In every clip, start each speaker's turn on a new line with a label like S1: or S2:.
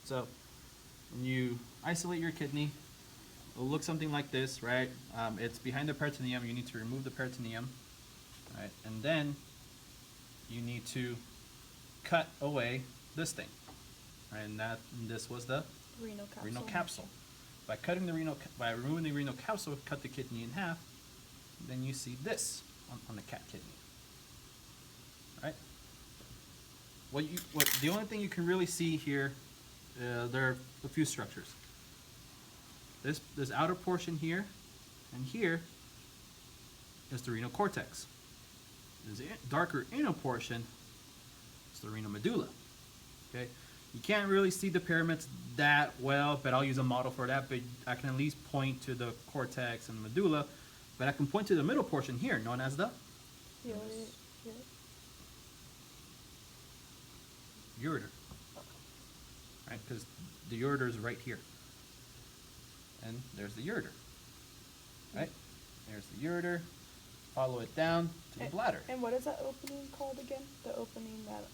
S1: So when you isolate your kidney, it'll look something like this, right? It's behind the peritoneum. You need to remove the peritoneum, right? And then you need to cut away this thing, right? And this was the renal capsule. By removing the renal capsule, cut the kidney in half. Then you see this on the cat kidney, right? The only thing you can really see here, there are a few structures. This outer portion here and here is the renal cortex. This darker inner portion is the renal medulla. Okay, you can't really see the pyramids that well, but I'll use a model for that. But I can at least point to the cortex and medulla. But I can point to the middle portion here, known as the ureter. Right, because the ureter is right here. And there's the ureter. Right? There's the ureter. Follow it down to the bladder.
S2: And what is that opening called again? The opening that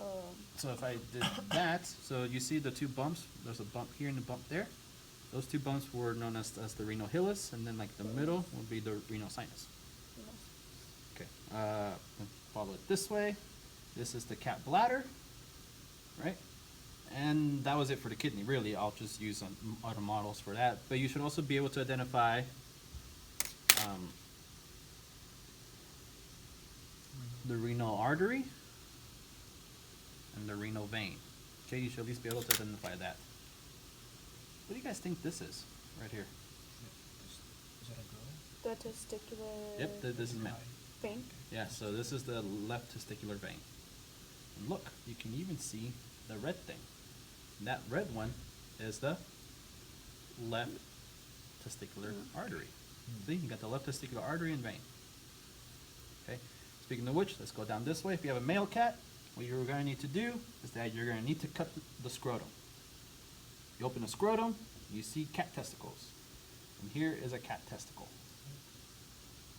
S1: So if I did that, so you see the two bumps, there's a bump here and a bump there. Those two bumps were known as the renal hilus, and then like the middle would be the renal sinus. Okay, follow it this way. This is the cat bladder, right? And that was it for the kidney, really. I'll just use some other models for that. But you should also be able to identify the renal artery and the renal vein. Okay, you should at least be able to identify that. What do you guys think this is right here?
S3: Is that a girl?
S2: the testicular
S1: Yep, this is male.
S2: vein.
S1: Yeah, so this is the left testicular vein. And look, you can even see the red thing. And that red one is the left testicular artery. See, you got the left testicular artery and vein. Okay, speaking of which, let's go down this way. If you have a male cat, what you're going to need to do is that you're going to need to cut the scrotum. You open the scrotum, you see cat testicles. And here is a cat testicle.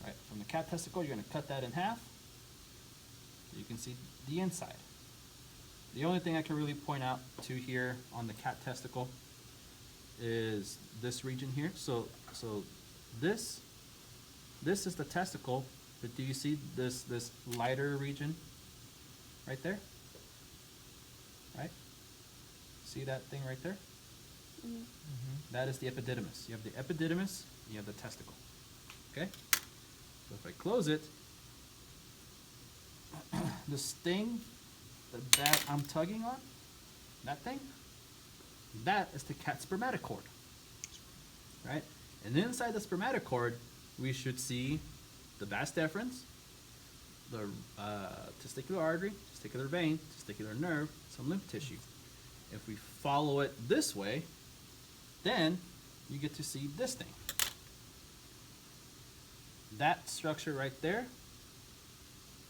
S1: Right, from the cat testicle, you're going to cut that in half so you can see the inside. The only thing I can really point out to here on the cat testicle is this region here. So this is the testicle, but do you see this lighter region right there? Right? See that thing right there? That is the epididymis. You have the epididymis, you have the testicle. Okay? So if I close it, this thing that I'm tugging on, that thing, that is the cat spermatocord. Right? And inside the spermatocord, we should see the vas deferens, the testicular artery, testicular vein, testicular nerve, some lymph tissue. If we follow it this way, then you get to see this thing. That structure right there,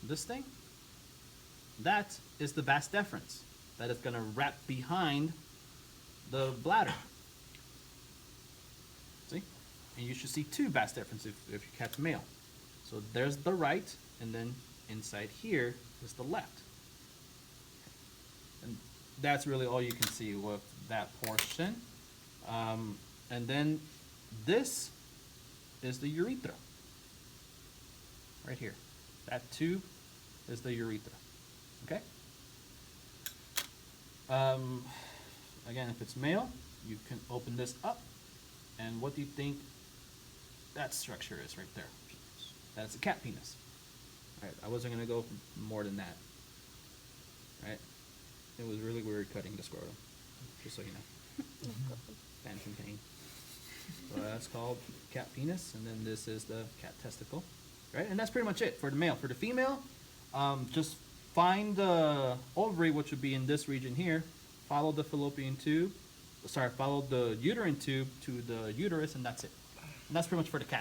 S1: this thing, that is the vas deferens that is going to wrap behind the bladder. See? And you should see two vas deferens if your cat's male. So there's the right, and then inside here is the left. And that's really all you can see with that portion. And then this is the urethra. Right here. That too is the urethra. Okay? Again, if it's male, you can open this up. And what do you think that structure is right there? That's a cat penis. Right, I wasn't going to go more than that. Right? It was really weird cutting the scrotum, just so you know. Phantom pain. So that's called cat penis, and then this is the cat testicle. Right? And that's pretty much it for the male. For the female, just find the ovary, which would be in this region here. Follow the fallopian tube. Sorry, follow the uterine tube to the uterus, and that's it. And that's pretty much for the cat.